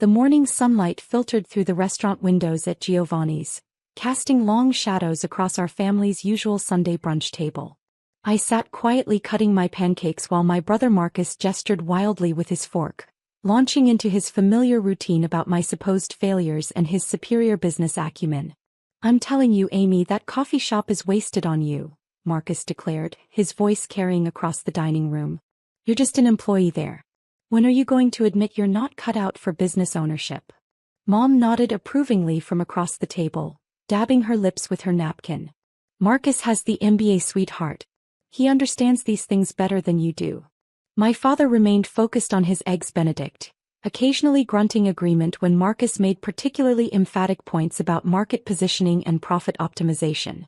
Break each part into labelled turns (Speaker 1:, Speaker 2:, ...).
Speaker 1: The morning sunlight filtered through the restaurant windows at Giovanni's, casting long shadows across our family's usual Sunday brunch table. I sat quietly cutting my pancakes while my brother Marcus gestured wildly with his fork, launching into his familiar routine about my supposed failures and his superior business acumen. "I'm telling you, Amy, that coffee shop is wasted on you," Marcus declared, his voice carrying across the dining room. "You're just an employee there. When are you going to admit you're not cut out for business ownership?" Mom nodded approvingly from across the table, dabbing her lips with her napkin. "Marcus has the MBA, sweetheart. He understands these things better than you do." My father remained focused on his eggs Benedict, occasionally grunting agreement when Marcus made particularly emphatic points about market positioning and profit optimization.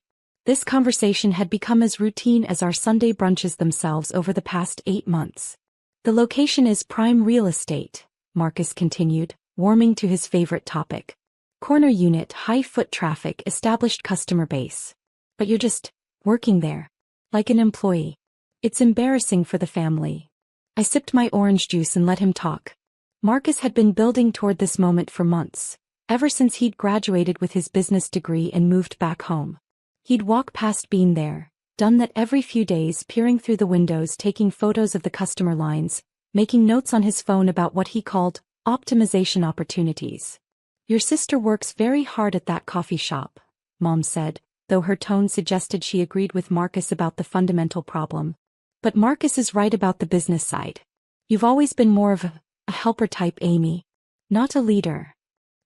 Speaker 1: This conversation had become as routine as our Sunday brunches themselves over the past 8 months. "The location is prime real estate," Marcus continued, warming to his favorite topic. "Corner unit, high foot traffic, established customer base. But you're just working there. Like an employee. It's embarrassing for the family." I sipped my orange juice and let him talk. Marcus had been building toward this moment for months, ever since he'd graduated with his business degree and moved back home. He'd walk past being there, done that every few days, peering through the windows, taking photos of the customer lines, making notes on his phone about what he called optimization opportunities. "Your sister works very hard at that coffee shop," Mom said, though her tone suggested she agreed with Marcus about the fundamental problem. "But Marcus is right about the business side. You've always been more of a helper type, Amy. Not a leader."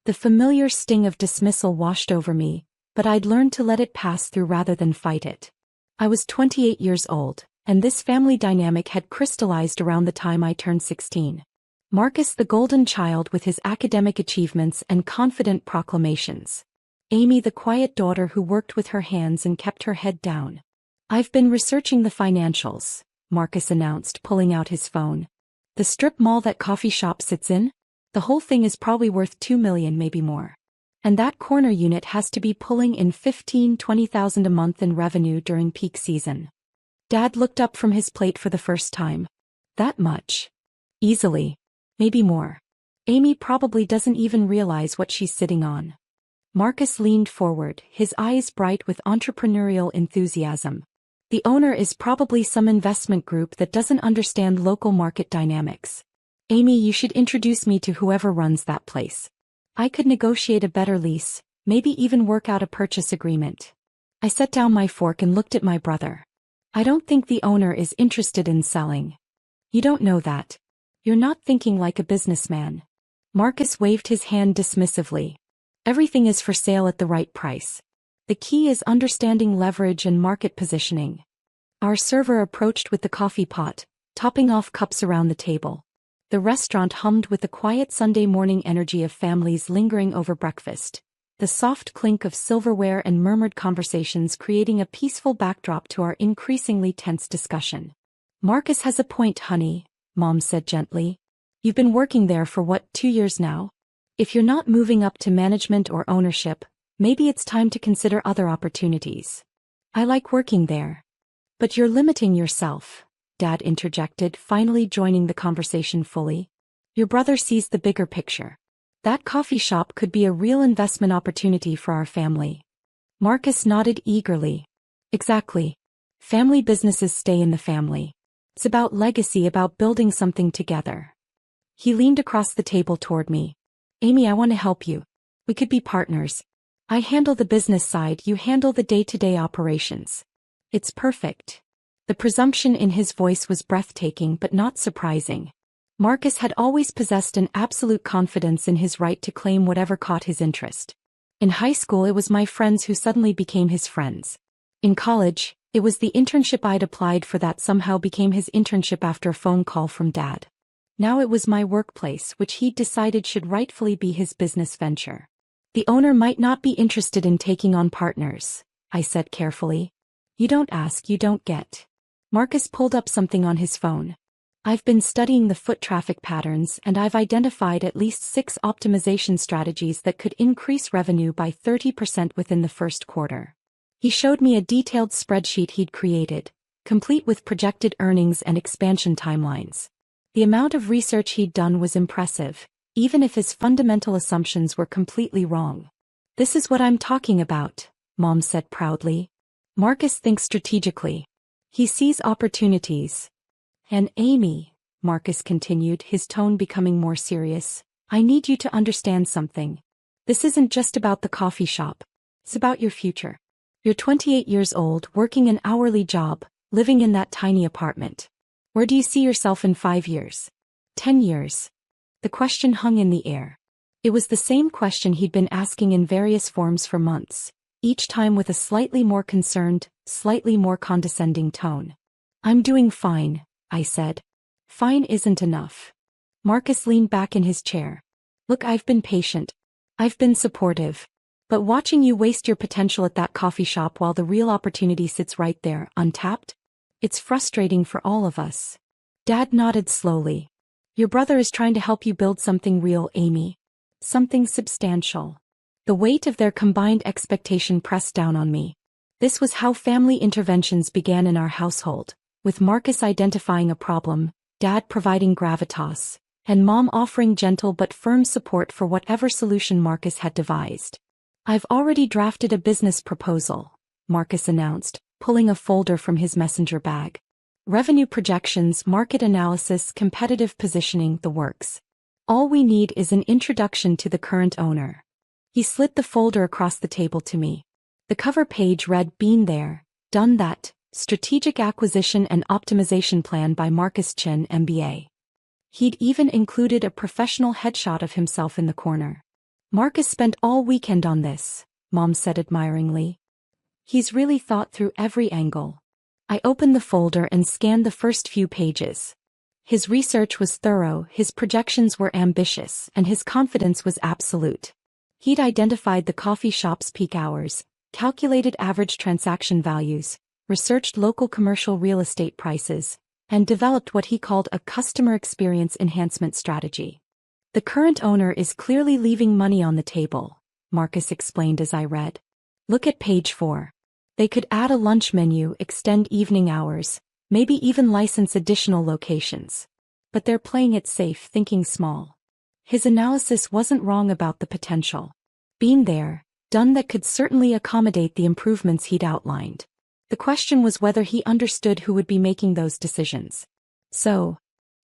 Speaker 1: The familiar sting of dismissal washed over me, but I'd learned to let it pass through rather than fight it. I was 28 years old, and this family dynamic had crystallized around the time I turned 16. Marcus the golden child with his academic achievements and confident proclamations. Amy the quiet daughter who worked with her hands and kept her head down. "I've been researching the financials," Marcus announced, pulling out his phone. "The strip mall that coffee shop sits in? The whole thing is probably worth $2 million, maybe more. And that corner unit has to be pulling in $15,000–20,000 a month in revenue during peak season." Dad looked up from his plate for the first time. "That much?" "Easily. Maybe more. Amy probably doesn't even realize what she's sitting on." Marcus leaned forward, his eyes bright with entrepreneurial enthusiasm. "The owner is probably some investment group that doesn't understand local market dynamics. Amy, you should introduce me to whoever runs that place. I could negotiate a better lease, maybe even work out a purchase agreement." I set down my fork and looked at my brother. "I don't think the owner is interested in selling." "You don't know that. You're not thinking like a businessman." Marcus waved his hand dismissively. "Everything is for sale at the right price. The key is understanding leverage and market positioning." Our server approached with the coffee pot, topping off cups around the table. The restaurant hummed with the quiet Sunday morning energy of families lingering over breakfast, the soft clink of silverware and murmured conversations creating a peaceful backdrop to our increasingly tense discussion. "Marcus has a point, honey," Mom said gently. "You've been working there for 2 years now? If you're not moving up to management or ownership, maybe it's time to consider other opportunities." "I like working there." "But you're limiting yourself," Dad interjected, finally joining the conversation fully. "Your brother sees the bigger picture. That coffee shop could be a real investment opportunity for our family." Marcus nodded eagerly. "Exactly. Family businesses stay in the family. It's about legacy, about building something together." He leaned across the table toward me. "Amy, I want to help you. We could be partners. I handle the business side, you handle the day-to-day operations. It's perfect." The presumption in his voice was breathtaking but not surprising. Marcus had always possessed an absolute confidence in his right to claim whatever caught his interest. In high school, it was my friends who suddenly became his friends. In college, it was the internship I'd applied for that somehow became his internship after a phone call from Dad. Now it was my workplace, which he'd decided should rightfully be his business venture. "The owner might not be interested in taking on partners," I said carefully. "You don't ask, you don't get." Marcus pulled up something on his phone. "I've been studying the foot traffic patterns and I've identified at least 6 optimization strategies that could increase revenue by 30% within the first quarter." He showed me a detailed spreadsheet he'd created, complete with projected earnings and expansion timelines. The amount of research he'd done was impressive, even if his fundamental assumptions were completely wrong. This is what I'm talking about, Mom said proudly. Marcus thinks strategically. He sees opportunities. And Amy, Marcus continued, his tone becoming more serious, I need you to understand something. This isn't just about the coffee shop. It's about your future. You're 28 years old, working an hourly job, living in that tiny apartment. Where do you see yourself in 5 years? 10 years? The question hung in the air. It was the same question he'd been asking in various forms for months, each time with a slightly more concerned, slightly more condescending tone. I'm doing fine, I said. Fine isn't enough. Marcus leaned back in his chair. Look, I've been patient. I've been supportive. But watching you waste your potential at that coffee shop while the real opportunity sits right there, untapped? It's frustrating for all of us. Dad nodded slowly. Your brother is trying to help you build something real, Amy. Something substantial. The weight of their combined expectation pressed down on me. This was how family interventions began in our household, with Marcus identifying a problem, Dad providing gravitas, and Mom offering gentle but firm support for whatever solution Marcus had devised. I've already drafted a business proposal, Marcus announced, pulling a folder from his messenger bag. Revenue projections, market analysis, competitive positioning, the works. All we need is an introduction to the current owner. He slid the folder across the table to me. The cover page read, Been there, done that, Strategic Acquisition and Optimization Plan by Marcus Chen, MBA. He'd even included a professional headshot of himself in the corner. Marcus spent all weekend on this, Mom said admiringly. He's really thought through every angle. I opened the folder and scanned the first few pages. His research was thorough, his projections were ambitious, and his confidence was absolute. He'd identified the coffee shop's peak hours, calculated average transaction values, researched local commercial real estate prices, and developed what he called a customer experience enhancement strategy. The current owner is clearly leaving money on the table, Marcus explained as I read. Look at page 4. They could add a lunch menu, extend evening hours, maybe even license additional locations. But they're playing it safe, thinking small. His analysis wasn't wrong about the potential. Been there, done that could certainly accommodate the improvements he'd outlined. The question was whether he understood who would be making those decisions. So,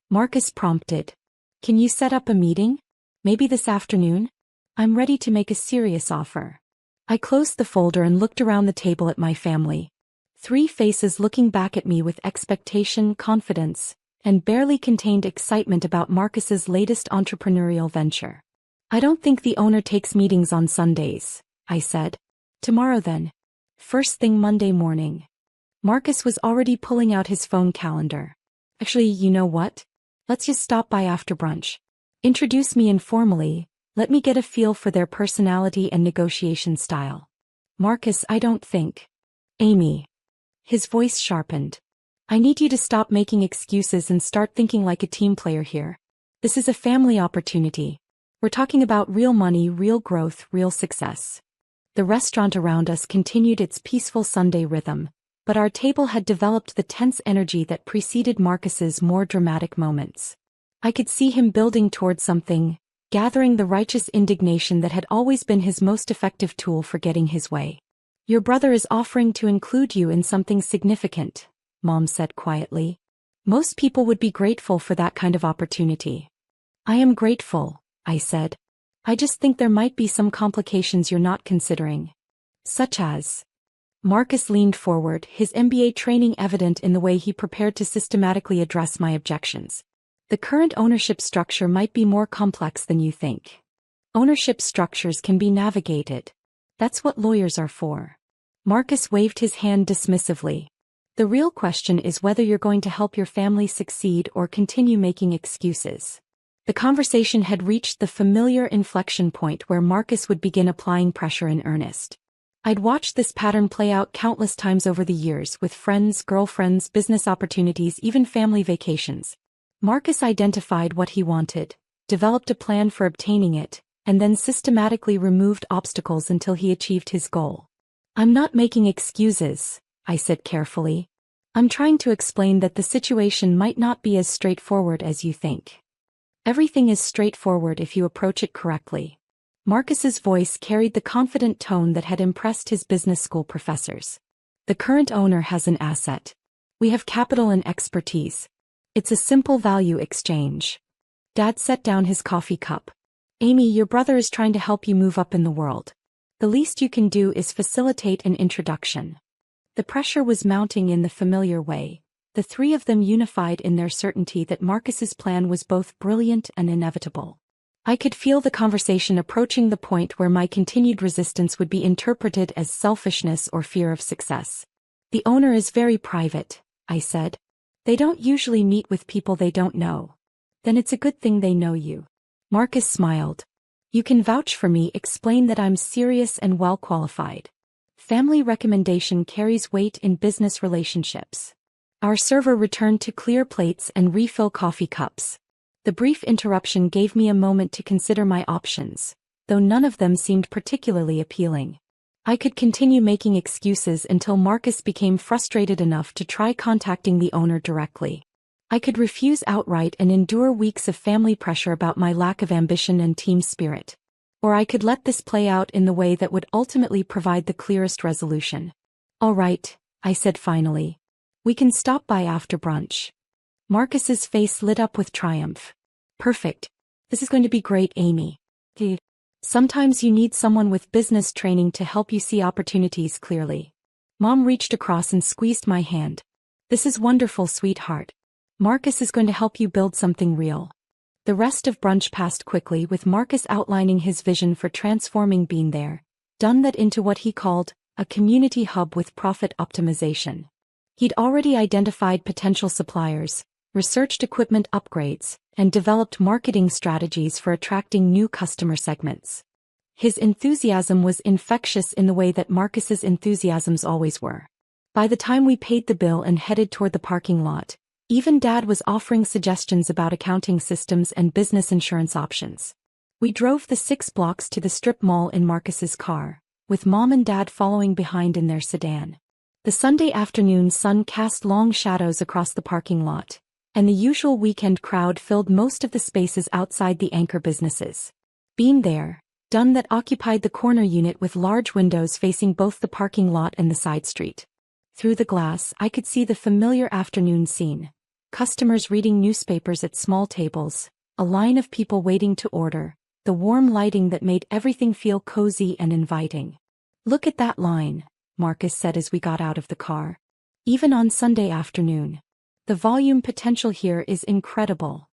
Speaker 1: Marcus prompted. Can you set up a meeting? Maybe this afternoon? I'm ready to make a serious offer. I closed the folder and looked around the table at my family. 3 faces looking back at me with expectation, confidence, and barely contained excitement about Marcus's latest entrepreneurial venture. I don't think the owner takes meetings on Sundays, I said. Tomorrow then. First thing Monday morning. Marcus was already pulling out his phone calendar. Actually, you know what? Let's just stop by after brunch. Introduce me informally, let me get a feel for their personality and negotiation style. Marcus, I don't think. Amy. His voice sharpened. I need you to stop making excuses and start thinking like a team player here. This is a family opportunity. We're talking about real money, real growth, real success. The restaurant around us continued its peaceful Sunday rhythm, but our table had developed the tense energy that preceded Marcus's more dramatic moments. I could see him building toward something, gathering the righteous indignation that had always been his most effective tool for getting his way. Your brother is offering to include you in something significant, Mom said quietly. Most people would be grateful for that kind of opportunity. I am grateful, I said. I just think there might be some complications you're not considering. Such as? Marcus leaned forward, his MBA training evident in the way he prepared to systematically address my objections. The current ownership structure might be more complex than you think. Ownership structures can be navigated. That's what lawyers are for. Marcus waved his hand dismissively. The real question is whether you're going to help your family succeed or continue making excuses. The conversation had reached the familiar inflection point where Marcus would begin applying pressure in earnest. I'd watched this pattern play out countless times over the years with friends, girlfriends, business opportunities, even family vacations. Marcus identified what he wanted, developed a plan for obtaining it, and then systematically removed obstacles until he achieved his goal. I'm not making excuses, I said carefully. I'm trying to explain that the situation might not be as straightforward as you think. Everything is straightforward if you approach it correctly. Marcus's voice carried the confident tone that had impressed his business school professors. The current owner has an asset. We have capital and expertise. It's a simple value exchange. Dad set down his coffee cup. Amy, your brother is trying to help you move up in the world. The least you can do is facilitate an introduction. The pressure was mounting in the familiar way. The three of them unified in their certainty that Marcus's plan was both brilliant and inevitable. I could feel the conversation approaching the point where my continued resistance would be interpreted as selfishness or fear of success. The owner is very private, I said. They don't usually meet with people they don't know. Then it's a good thing they know you. Marcus smiled. You can vouch for me, explain that I'm serious and well qualified. Family recommendation carries weight in business relationships. Our server returned to clear plates and refill coffee cups. The brief interruption gave me a moment to consider my options, though none of them seemed particularly appealing. I could continue making excuses until Marcus became frustrated enough to try contacting the owner directly. I could refuse outright and endure weeks of family pressure about my lack of ambition and team spirit. Or I could let this play out in the way that would ultimately provide the clearest resolution. All right, I said finally. We can stop by after brunch. Marcus's face lit up with triumph. Perfect. This is going to be great, Amy. Sometimes you need someone with business training to help you see opportunities clearly. Mom reached across and squeezed my hand. This is wonderful, sweetheart. Marcus is going to help you build something real. The rest of brunch passed quickly, with Marcus outlining his vision for transforming Bean There, done that into what he called a community hub with profit optimization. He'd already identified potential suppliers, researched equipment upgrades, and developed marketing strategies for attracting new customer segments. His enthusiasm was infectious in the way that Marcus's enthusiasms always were. By the time we paid the bill and headed toward the parking lot, even Dad was offering suggestions about accounting systems and business insurance options. We drove the 6 blocks to the strip mall in Marcus's car, with Mom and Dad following behind in their sedan. The Sunday afternoon sun cast long shadows across the parking lot, and the usual weekend crowd filled most of the spaces outside the anchor businesses. Bean There, done that occupied the corner unit with large windows facing both the parking lot and the side street. Through the glass, I could see the familiar afternoon scene. Customers reading newspapers at small tables, a line of people waiting to order, the warm lighting that made everything feel cozy and inviting. Look at that line, Marcus said as we got out of the car. Even on Sunday afternoon. The volume potential here is incredible.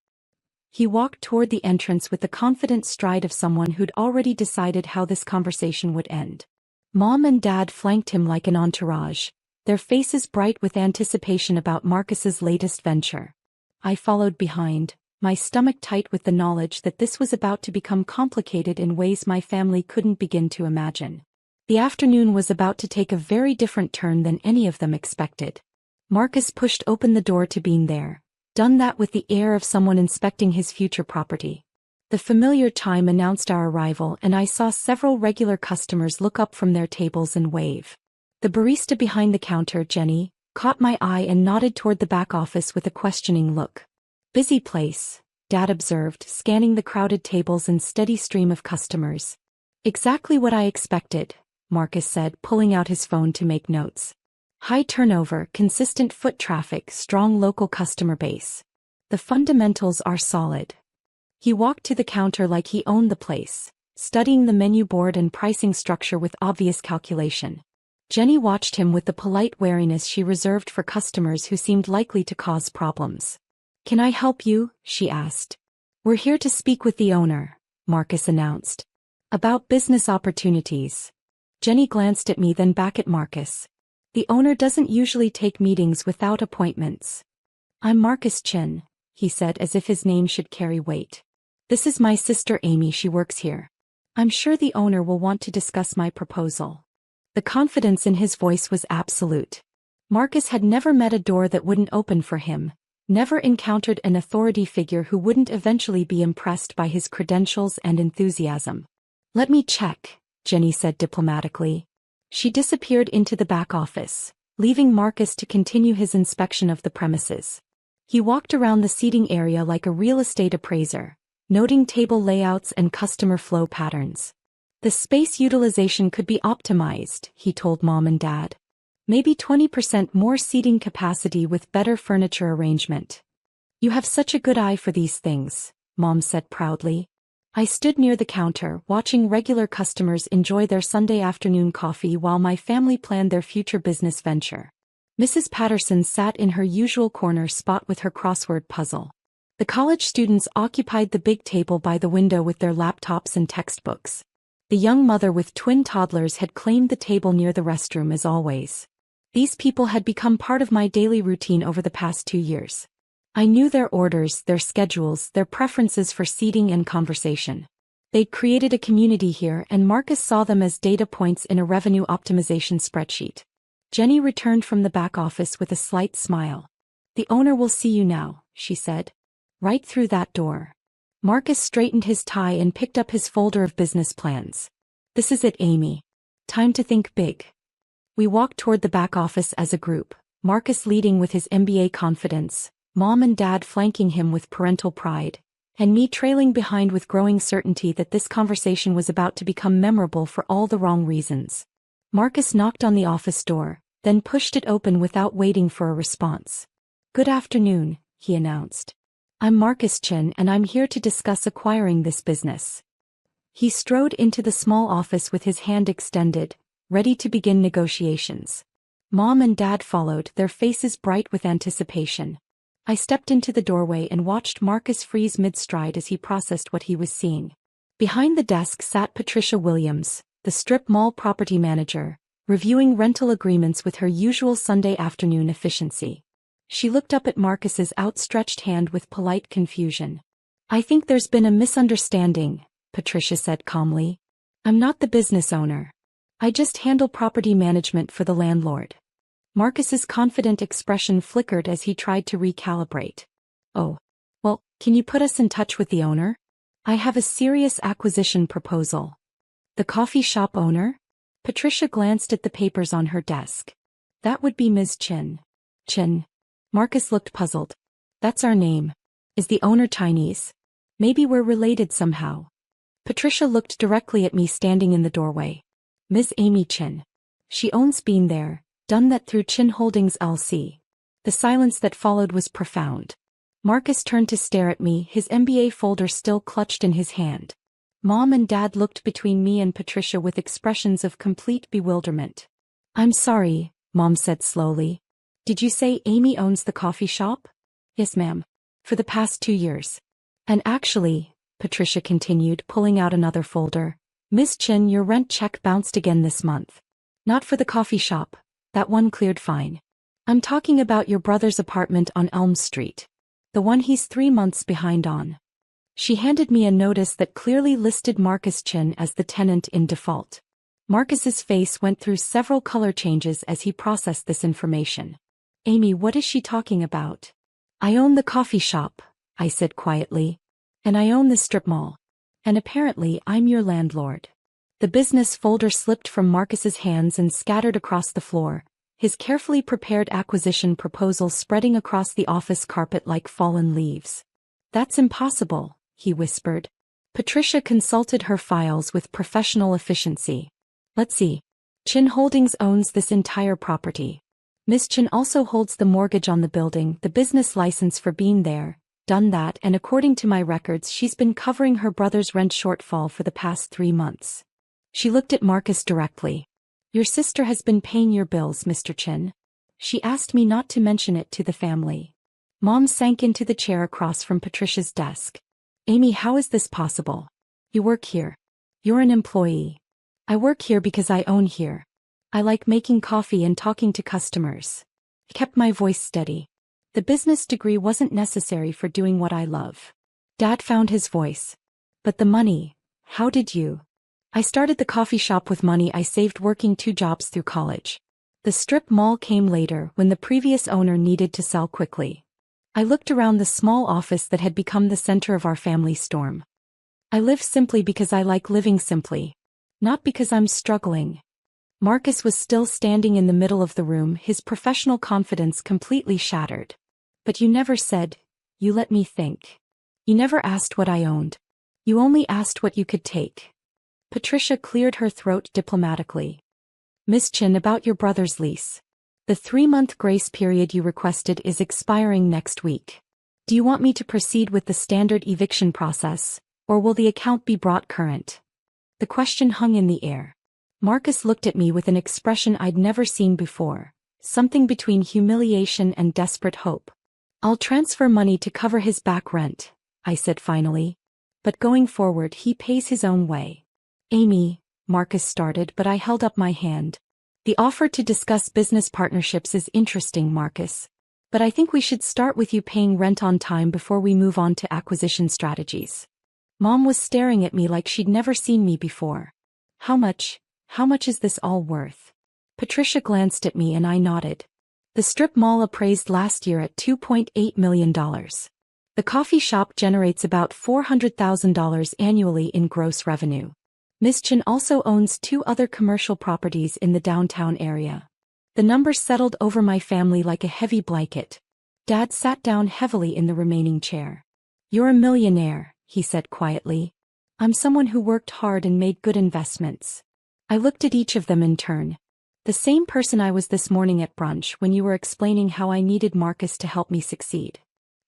Speaker 1: He walked toward the entrance with the confident stride of someone who'd already decided how this conversation would end. Mom and Dad flanked him like an entourage, their faces bright with anticipation about Marcus's latest venture. I followed behind, my stomach tight with the knowledge that this was about to become complicated in ways my family couldn't begin to imagine. The afternoon was about to take a very different turn than any of them expected. Marcus pushed open the door to Bean There, done that with the air of someone inspecting his future property. The familiar chime announced our arrival, and I saw several regular customers look up from their tables and wave. The barista behind the counter, Jenny, caught my eye and nodded toward the back office with a questioning look. Busy place, Dad observed, scanning the crowded tables and steady stream of customers. Exactly what I expected, Marcus said, pulling out his phone to make notes. High turnover, consistent foot traffic, strong local customer base. The fundamentals are solid. He walked to the counter like he owned the place, studying the menu board and pricing structure with obvious calculation. Jenny watched him with the polite wariness she reserved for customers who seemed likely to cause problems. Can I help you? She asked. We're here to speak with the owner, Marcus announced. About business opportunities. Jenny glanced at me, then back at Marcus. The owner doesn't usually take meetings without appointments. I'm Marcus Chin, he said as if his name should carry weight. This is my sister Amy, she works here. I'm sure the owner will want to discuss my proposal. The confidence in his voice was absolute. Marcus had never met a door that wouldn't open for him, never encountered an authority figure who wouldn't eventually be impressed by his credentials and enthusiasm. Let me check, Jenny said diplomatically. She disappeared into the back office, leaving Marcus to continue his inspection of the premises. He walked around the seating area like a real estate appraiser, noting table layouts and customer flow patterns. The space utilization could be optimized, he told Mom and Dad. Maybe 20% more seating capacity with better furniture arrangement. You have such a good eye for these things, Mom said proudly. I stood near the counter, watching regular customers enjoy their Sunday afternoon coffee while my family planned their future business venture. Mrs. Patterson sat in her usual corner spot with her crossword puzzle. The college students occupied the big table by the window with their laptops and textbooks. The young mother with twin toddlers had claimed the table near the restroom as always. These people had become part of my daily routine over the past 2 years. I knew their orders, their schedules, their preferences for seating and conversation. They'd created a community here, and Marcus saw them as data points in a revenue optimization spreadsheet. Jenny returned from the back office with a slight smile. The owner will see you now, she said. Right through that door. Marcus straightened his tie and picked up his folder of business plans. This is it, Amy. Time to think big. We walked toward the back office as a group, Marcus leading with his MBA confidence, Mom and Dad flanking him with parental pride, and me trailing behind with growing certainty that this conversation was about to become memorable for all the wrong reasons. Marcus knocked on the office door, then pushed it open without waiting for a response. Good afternoon, he announced. I'm Marcus Chin and I'm here to discuss acquiring this business. He strode into the small office with his hand extended, ready to begin negotiations. Mom and Dad followed, their faces bright with anticipation. I stepped into the doorway and watched Marcus freeze mid-stride as he processed what he was seeing. Behind the desk sat Patricia Williams, the strip mall property manager, reviewing rental agreements with her usual Sunday afternoon efficiency. She looked up at Marcus's outstretched hand with polite confusion. I think there's been a misunderstanding, Patricia said calmly. I'm not the business owner. I just handle property management for the landlord. Marcus's confident expression flickered as he tried to recalibrate. Oh. Well, can you put us in touch with the owner? I have a serious acquisition proposal. The coffee shop owner? Patricia glanced at the papers on her desk. That would be Ms. Chin. Chin. Marcus looked puzzled. That's our name. Is the owner Chinese? Maybe we're related somehow. Patricia looked directly at me standing in the doorway. Ms. Amy Chin. She owns Been There, Done That through Chin Holdings LC. The silence that followed was profound. Marcus turned to stare at me, his MBA folder still clutched in his hand. Mom and Dad looked between me and Patricia with expressions of complete bewilderment. I'm sorry, Mom said slowly. Did you say Amy owns the coffee shop? Yes, ma'am. For the past 2 years. And actually, Patricia continued, pulling out another folder, Ms. Chin, your rent check bounced again this month. Not for the coffee shop. That one cleared fine. I'm talking about your brother's apartment on Elm Street. The one he's 3 months behind on. She handed me a notice that clearly listed Marcus Chin as the tenant in default. Marcus's face went through several color changes as he processed this information. Amy, what is she talking about? I own the coffee shop, I said quietly. And I own the strip mall. And apparently I'm your landlord. The business folder slipped from Marcus's hands and scattered across the floor, his carefully prepared acquisition proposal spreading across the office carpet like fallen leaves. That's impossible, he whispered. Patricia consulted her files with professional efficiency. Let's see. Chin Holdings owns this entire property. Ms. Chin also holds the mortgage on the building, the business license for Been There, Done That, and according to my records she's been covering her brother's rent shortfall for the past 3 months. She looked at Marcus directly. Your sister has been paying your bills, Mr. Chin. She asked me not to mention it to the family. Mom sank into the chair across from Patricia's desk. Amy, how is this possible? You work here. You're an employee. I work here because I own here. I like making coffee and talking to customers. I kept my voice steady. The business degree wasn't necessary for doing what I love. Dad found his voice. But the money, how did you? I started the coffee shop with money I saved working 2 jobs through college. The strip mall came later when the previous owner needed to sell quickly. I looked around the small office that had become the center of our family storm. I live simply because I like living simply. Not because I'm struggling. Marcus was still standing in the middle of the room, his professional confidence completely shattered. But you never said, you let me think. You never asked what I owned. You only asked what you could take. Patricia cleared her throat diplomatically. Miss Chin, about your brother's lease. The 3-month grace period you requested is expiring next week. Do you want me to proceed with the standard eviction process, or will the account be brought current? The question hung in the air. Marcus looked at me with an expression I'd never seen before, something between humiliation and desperate hope. I'll transfer money to cover his back rent, I said finally. But going forward he pays his own way. Amy, Marcus started, but I held up my hand. The offer to discuss business partnerships is interesting, Marcus. But I think we should start with you paying rent on time before we move on to acquisition strategies. Mom was staring at me like she'd never seen me before. How much is this all worth? Patricia glanced at me and I nodded. The strip mall appraised last year at $2.8 million. The coffee shop generates about $400,000 annually in gross revenue. Miss Chin also owns 2 other commercial properties in the downtown area. The numbers settled over my family like a heavy blanket. Dad sat down heavily in the remaining chair. You're a millionaire, he said quietly. I'm someone who worked hard and made good investments. I looked at each of them in turn. The same person I was this morning at brunch when you were explaining how I needed Marcus to help me succeed.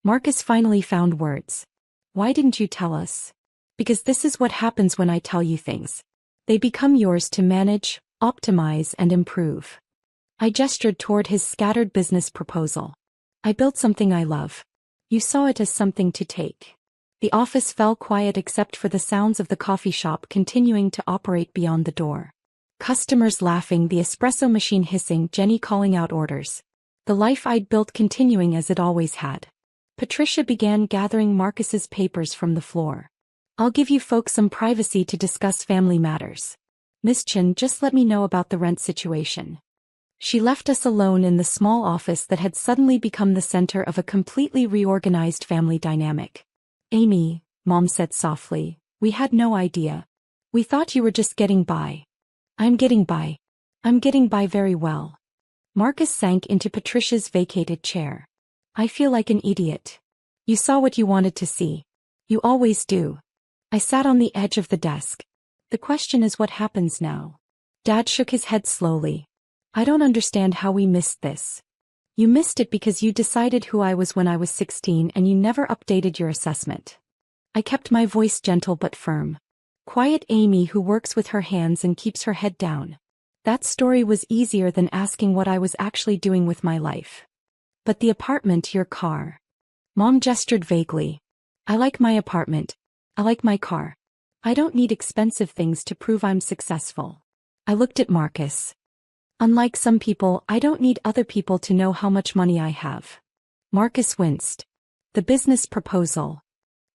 Speaker 1: Marcus finally found words. Why didn't you tell us? Because this is what happens when I tell you things. They become yours to manage, optimize, and improve. I gestured toward his scattered business proposal. I built something I love. You saw it as something to take. The office fell quiet except for the sounds of the coffee shop continuing to operate beyond the door. Customers laughing, the espresso machine hissing, Jenny calling out orders. The life I'd built continuing as it always had. Patricia began gathering Marcus's papers from the floor. I'll give you folks some privacy to discuss family matters. Miss Chin, just let me know about the rent situation. She left us alone in the small office that had suddenly become the center of a completely reorganized family dynamic. Amy, Mom said softly, we had no idea. We thought you were just getting by. I'm getting by. I'm getting by very well. Marcus sank into Patricia's vacated chair. I feel like an idiot. You saw what you wanted to see. You always do. I sat on the edge of the desk. The question is what happens now? Dad shook his head slowly. I don't understand how we missed this. You missed it because you decided who I was when I was 16 and you never updated your assessment. I kept my voice gentle but firm. Quiet Amy who works with her hands and keeps her head down. That story was easier than asking what I was actually doing with my life. But the apartment, your car. Mom gestured vaguely. I like my apartment. I like my car. I don't need expensive things to prove I'm successful. I looked at Marcus. Unlike some people, I don't need other people to know how much money I have. Marcus winced. The business proposal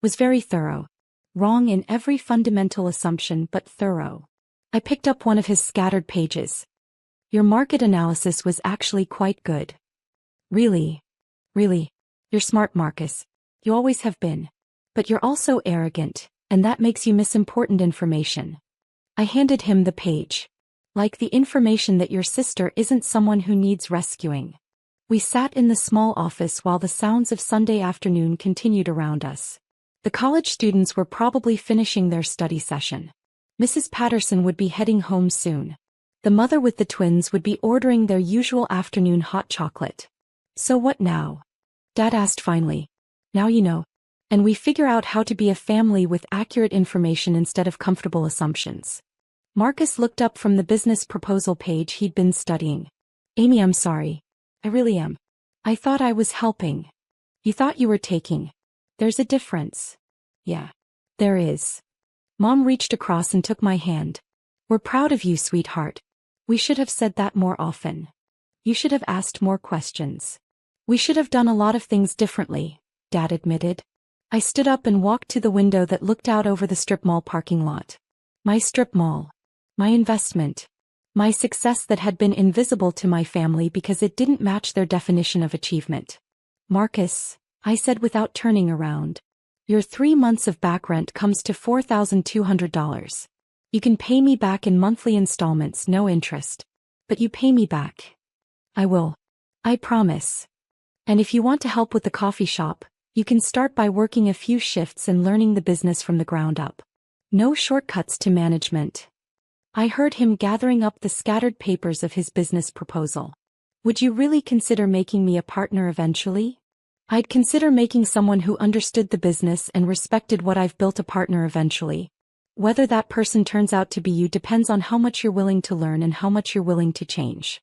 Speaker 1: was very thorough. Wrong in every fundamental assumption but thorough. I picked up one of his scattered pages. Your market analysis was actually quite good. Really? Really? You're smart, Marcus. You always have been. But you're also arrogant, and that makes you miss important information. I handed him the page. Like the information that your sister isn't someone who needs rescuing. We sat in the small office while the sounds of Sunday afternoon continued around us. The college students were probably finishing their study session. Mrs. Patterson would be heading home soon. The mother with the twins would be ordering their usual afternoon hot chocolate. So what now? Dad asked finally. Now you know. And we figure out how to be a family with accurate information instead of comfortable assumptions. Marcus looked up from the business proposal page he'd been studying. Amy, I'm sorry. I really am. I thought I was helping. You thought you were taking. There's a difference. Yeah. There is. Mom reached across and took my hand. We're proud of you, sweetheart. We should have said that more often. You should have asked more questions. We should have done a lot of things differently, Dad admitted. I stood up and walked to the window that looked out over the strip mall parking lot. My strip mall. My investment. My success that had been invisible to my family because it didn't match their definition of achievement. Marcus, I said without turning around. Your 3 months of back rent comes to $4,200. You can pay me back in monthly installments, no interest. But you pay me back. I will. I promise. And if you want to help with the coffee shop, You can start by working a few shifts and learning the business from the ground up. No shortcuts to management. I heard him gathering up the scattered papers of his business proposal. Would you really consider making me a partner eventually? I'd consider making someone who understood the business and respected what I've built a partner eventually. Whether that person turns out to be you depends on how much you're willing to learn and how much you're willing to change.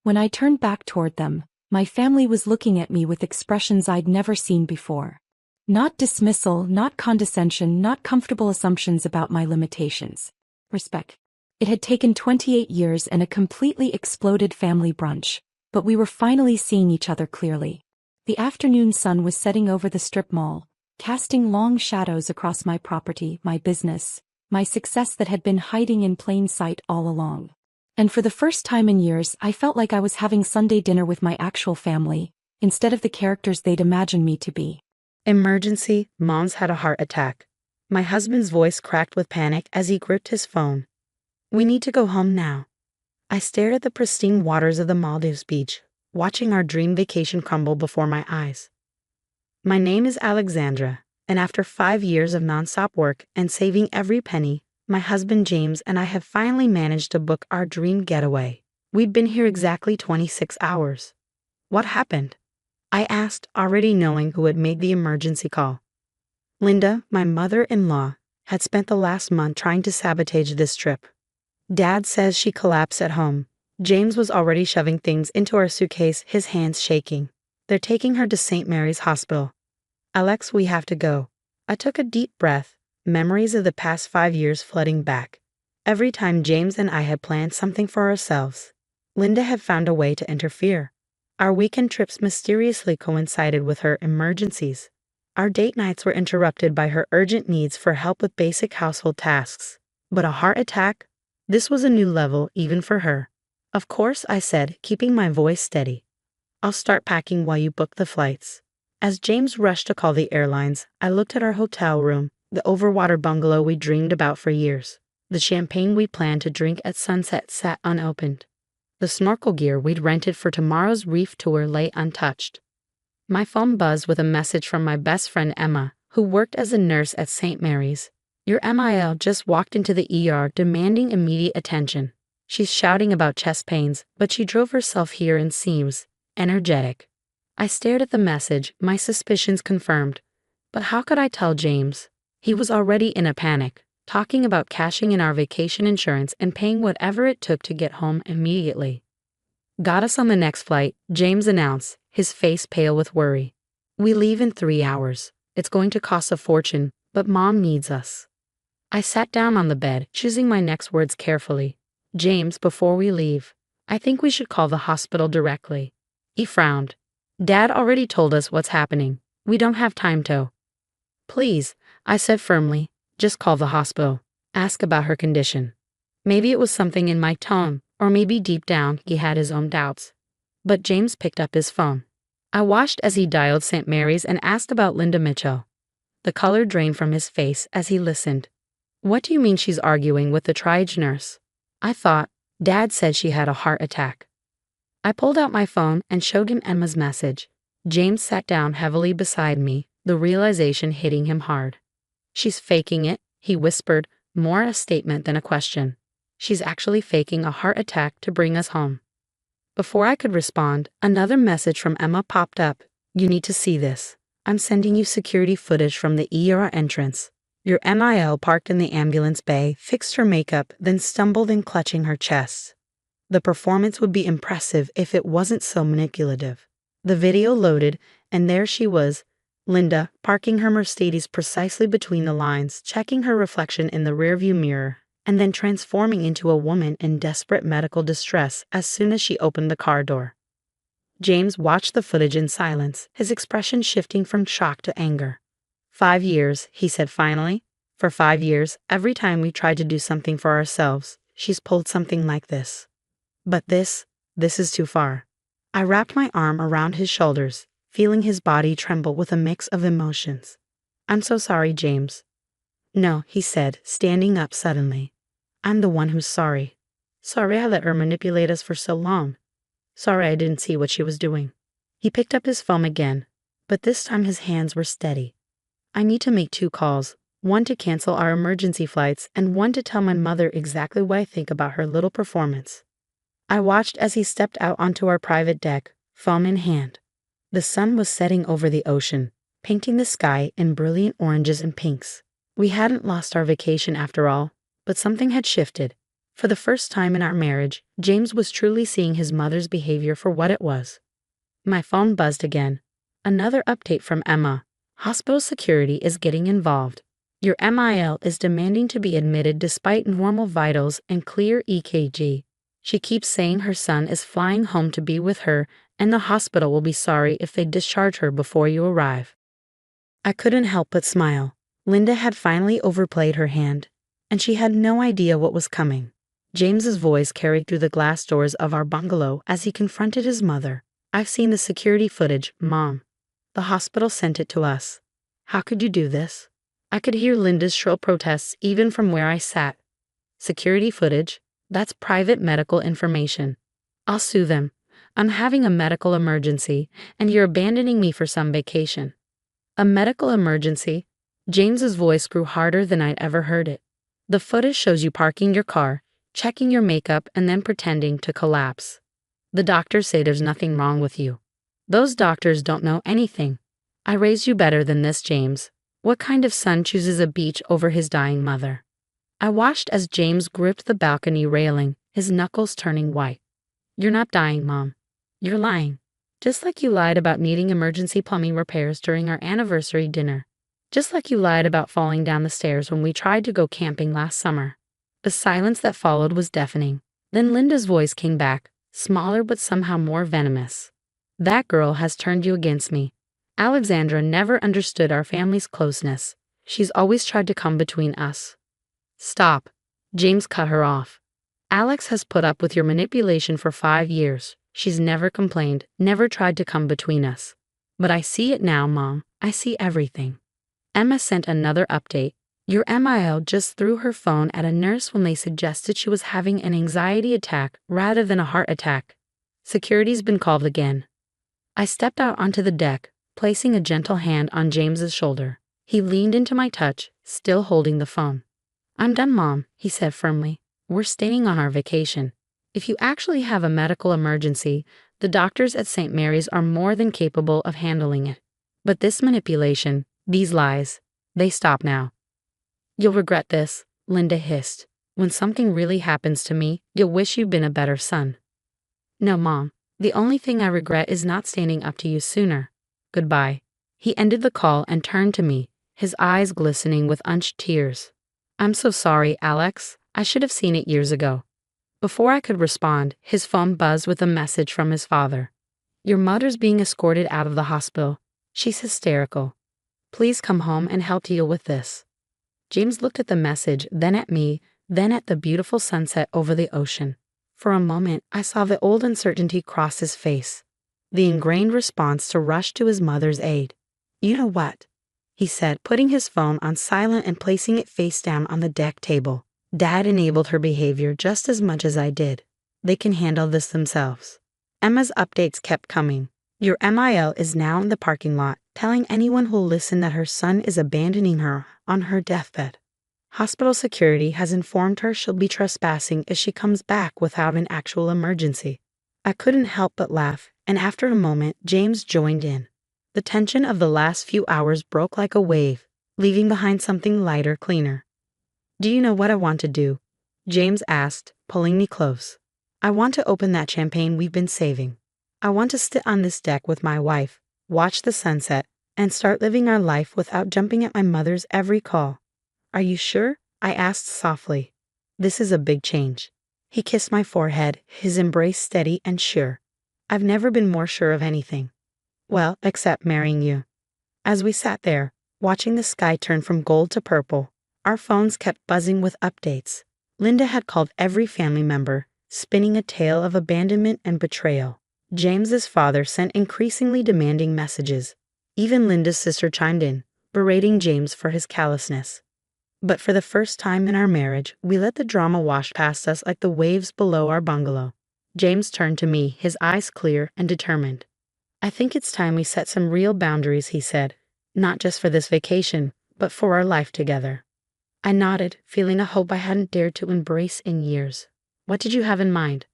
Speaker 1: When I turned back toward them, my family was looking at me with expressions I'd never seen before. Not dismissal, not condescension, not comfortable assumptions about my limitations. Respect. It had taken 28 years and a completely exploded family brunch, but we were finally seeing each other clearly. The afternoon sun was setting over the strip mall, casting long shadows across my property, my business, my success that had been hiding in plain sight all along. And for the first time in years, I felt like I was having Sunday dinner with my actual family, instead of the characters they'd imagined me to be.
Speaker 2: Emergency, Mom's had a heart attack. My husband's voice cracked with panic as he gripped his phone. We need to go home now. I stared at the pristine waters of the Maldives beach, watching our dream vacation crumble before my eyes. My name is Alexandra, and after 5 years of nonstop work and saving every penny, my husband James and I have finally managed to book our dream getaway. We'd been here exactly 26 hours. What happened? I asked, already knowing who had made the emergency call. Linda, my mother-in-law, had spent the last month trying to sabotage this trip. Dad says she collapsed at home. James was already shoving things into our suitcase, his hands shaking. They're taking her to St. Mary's Hospital. Alex, we have to go. I took a deep breath, memories of the past 5 years flooding back. Every time James and I had planned something for ourselves, Linda had found a way to interfere. Our weekend trips mysteriously coincided with her emergencies. Our date nights were interrupted by her urgent needs for help with basic household tasks. But a heart attack? This was a new level even for her. Of course, I said, keeping my voice steady. I'll start packing while you book the flights. As James rushed to call the airlines, I looked at our hotel room, the overwater bungalow we dreamed about for years. The champagne we planned to drink at sunset sat unopened. The snorkel gear we'd rented for tomorrow's reef tour lay untouched. My phone buzzed with a message from my best friend Emma, who worked as a nurse at St. Mary's. Your MIL just walked into the ER demanding immediate attention. She's shouting about chest pains, but she drove herself here and seems energetic. I stared at the message, my suspicions confirmed. But how could I tell James? He was already in a panic, talking about cashing in our vacation insurance and paying whatever it took to get home immediately. Got us on the next flight, James announced, his face pale with worry. We leave in 3 hours. It's going to cost a fortune, but Mom needs us. I sat down on the bed, choosing my next words carefully. James, before we leave, I think we should call the hospital directly. He frowned. Dad already told us what's happening. We don't have time to. Please, I said firmly, just call the hospital. Ask about her condition. Maybe it was something in my tone, or maybe deep down he had his own doubts. But James picked up his phone. I watched as he dialed St. Mary's and asked about Linda Mitchell. The color drained from his face as he listened. What do you mean she's arguing with the triage nurse? I thought, Dad said she had a heart attack. I pulled out my phone and showed him Emma's message. James sat down heavily beside me, the realization hitting him hard. She's faking it, he whispered, more a statement than a question. She's actually faking a heart attack to bring us home. Before I could respond, another message from Emma popped up. You need to see this. I'm sending you security footage from the ER entrance. Your MIL parked in the ambulance bay, fixed her makeup, then stumbled in clutching her chest. The performance would be impressive if it wasn't so manipulative. The video loaded, and there she was, Linda, parking her Mercedes precisely between the lines, checking her reflection in the rearview mirror, and then transforming into a woman in desperate medical distress as soon as she opened the car door. James watched the footage in silence, his expression shifting from shock to anger. 5 years, he said finally. For 5 years, every time we tried to do something for ourselves, she's pulled something like this. But this is too far. I wrapped my arm around his shoulders, feeling his body tremble with a mix of emotions. I'm so sorry, James. No, he said, standing up suddenly. I'm the one who's sorry. Sorry I let her manipulate us for so long. Sorry I didn't see what she was doing. He picked up his phone again. but this time his hands were steady. I need to make 2 calls, one to cancel our emergency flights and one to tell my mother exactly what I think about her little performance. I watched as he stepped out onto our private deck, phone in hand. The sun was setting over the ocean, painting the sky in brilliant oranges and pinks. We hadn't lost our vacation after all, but something had shifted. For the first time in our marriage, James was truly seeing his mother's behavior for what it was. My phone buzzed again. Another update from Emma. Hospital security is getting involved. Your MIL is demanding to be admitted despite normal vitals and clear EKG. She keeps saying her son is flying home to be with her, and the hospital will be sorry if they discharge her before you arrive. I couldn't help but smile. Linda had finally overplayed her hand, and she had no idea what was coming. James's voice carried through the glass doors of our bungalow as he confronted his mother. I've seen the security footage, Mom. The hospital sent it to us. How could you do this? I could hear Linda's shrill protests even from where I sat. Security footage? That's private medical information. I'll sue them. I'm having a medical emergency, and you're abandoning me for some vacation. A medical emergency? James's voice grew harder than I'd ever heard it. The footage shows you parking your car, checking your makeup, and then pretending to collapse. The doctors say there's nothing wrong with you. Those doctors don't know anything. I raised you better than this, James. What kind of son chooses a beach over his dying mother? I watched as James gripped the balcony railing, his knuckles turning white. You're not dying, Mom. You're lying. Just like you lied about needing emergency plumbing repairs during our anniversary dinner. Just like you lied about falling down the stairs when we tried to go camping last summer. The silence that followed was deafening. Then Linda's voice came back, smaller but somehow more venomous. That girl has turned you against me. Alexandra never understood our family's closeness. She's always tried to come between us. Stop. James cut her off. Alex has put up with your manipulation for 5 years. She's never complained, never tried to come between us. But I see it now, Mom. I see everything. Emma sent another update. Your MIL just threw her phone at a nurse when they suggested she was having an anxiety attack rather than a heart attack. Security's been called again. I stepped out onto the deck, placing a gentle hand on James's shoulder. He leaned into my touch, still holding the phone. I'm done, Mom, he said firmly. We're staying on our vacation. If you actually have a medical emergency, the doctors at St. Mary's are more than capable of handling it. But this manipulation, these lies, they stop now. You'll regret this, Linda hissed. When something really happens to me, you'll wish you'd been a better son. No, Mom. The only thing I regret is not standing up to you sooner. Goodbye. He ended the call and turned to me, his eyes glistening with unshed tears. I'm so sorry, Alex. I should have seen it years ago. Before I could respond, his phone buzzed with a message from his father. Your mother's being escorted out of the hospital. She's hysterical. Please come home and help deal with this. James looked at the message, then at me, then at the beautiful sunset over the ocean. For a moment, I saw the old uncertainty cross his face, the ingrained response to rush to his mother's aid. You know what? He said, putting his phone on silent and placing it face down on the deck table. Dad enabled her behavior just as much as I did. They can handle this themselves. Emma's updates kept coming. Your MIL is now in the parking lot, telling anyone who'll listen that her son is abandoning her on her deathbed. Hospital security has informed her she'll be trespassing if she comes back without an actual emergency. I couldn't help but laugh, and after a moment, James joined in. The tension of the last few hours broke like a wave, leaving behind something lighter, cleaner. Do you know what I want to do? James asked, pulling me close. I want to open that champagne we've been saving. I want to sit on this deck with my wife, watch the sunset, and start living our life without jumping at my mother's every call. Are you sure? I asked softly. This is a big change. He kissed my forehead, his embrace steady and sure. I've never been more sure of anything. Well, except marrying you. As we sat there, watching the sky turn from gold to purple, our phones kept buzzing with updates. Linda had called every family member, spinning a tale of abandonment and betrayal. James's father sent increasingly demanding messages. Even Linda's sister chimed in, berating James for his callousness. But for the first time in our marriage, we let the drama wash past us like the waves below our bungalow. James turned to me, his eyes clear and determined. I think it's time we set some real boundaries, he said. Not just for this vacation, but for our life together. I nodded, feeling a hope I hadn't dared to embrace in years. What did you have in mind?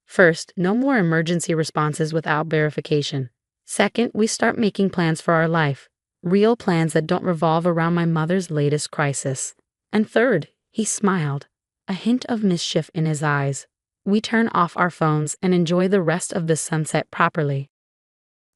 Speaker 2: First, no more emergency responses without verification. Second, we start making plans for our life. Real plans that don't revolve around my mother's latest crisis. And third, he smiled, a hint of mischief in his eyes. We turn off our phones and enjoy the rest of the sunset properly.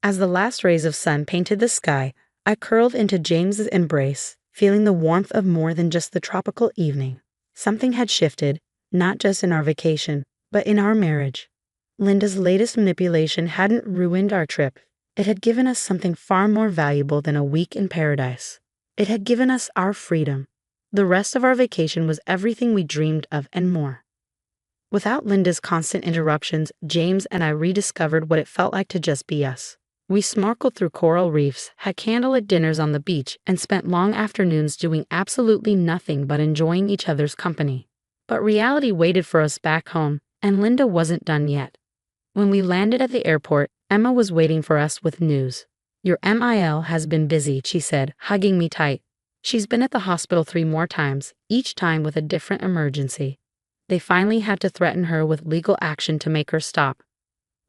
Speaker 2: As the last rays of sun painted the sky, I curled into James's embrace, feeling the warmth of more than just the tropical evening. Something had shifted, not just in our vacation, but in our marriage. Linda's latest manipulation hadn't ruined our trip. It had given us something far more valuable than a week in paradise. It had given us our freedom. The rest of our vacation was everything we dreamed of and more. Without Linda's constant interruptions, James and I rediscovered what it felt like to just be us. We snorkeled through coral reefs, had candlelit dinners on the beach, and spent long afternoons doing absolutely nothing but enjoying each other's company. But reality waited for us back home, and Linda wasn't done yet. When we landed at the airport, Emma was waiting for us with news. "Your MIL has been busy," she said, hugging me tight. She's been at the hospital 3 more times, each time with a different emergency. They finally had to threaten her with legal action to make her stop.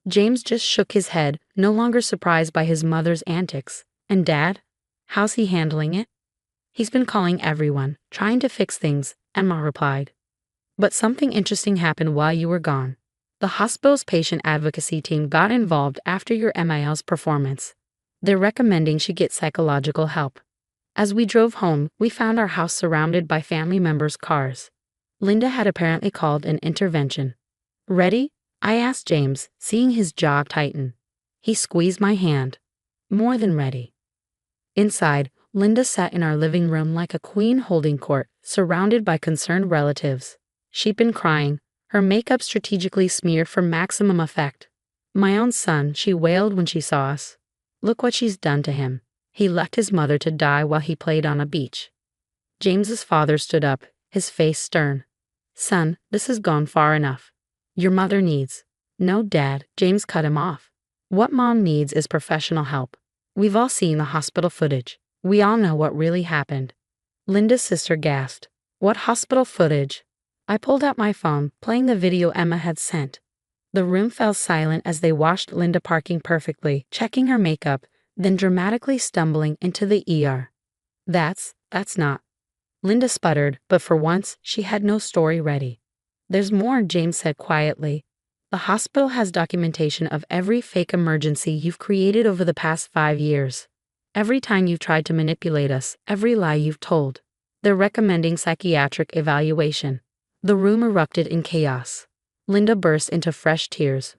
Speaker 2: James just shook his head, no longer surprised by his mother's antics. "And Dad? How's he handling it?" "He's been calling everyone, trying to fix things," Emma replied. "But something interesting happened while you were gone. The hospital's patient advocacy team got involved after your MIL's performance. They're recommending she get psychological help." As we drove home, we found our house surrounded by family members' cars. Linda had apparently called an intervention. "Ready?" I asked James, seeing his jaw tighten. He squeezed my hand. "More than ready." Inside, Linda sat in our living room like a queen holding court, surrounded by concerned relatives. She'd been crying, her makeup strategically smeared for maximum effect. "My own son," she wailed when she saw us. "Look what she's done to him. He left his mother to die while he played on a beach." James's father stood up, his face stern. "Son, this has gone far enough. Your mother needs—" "No, Dad," James cut him off. "What Mom needs is professional help. We've all seen the hospital footage. We all know what really happened." Linda's sister gasped. "What hospital footage?" I pulled out my phone, playing the video Emma had sent. The room fell silent as they watched Linda parking perfectly, checking her makeup, then dramatically stumbling into the ER. That's not." Linda sputtered, but for once, she had no story ready. "There's more," James said quietly. "The hospital has documentation of every fake emergency you've created over the past 5 years. Every time you've tried to manipulate us, every lie you've told. They're recommending psychiatric evaluation." The room erupted in chaos. Linda burst into fresh tears.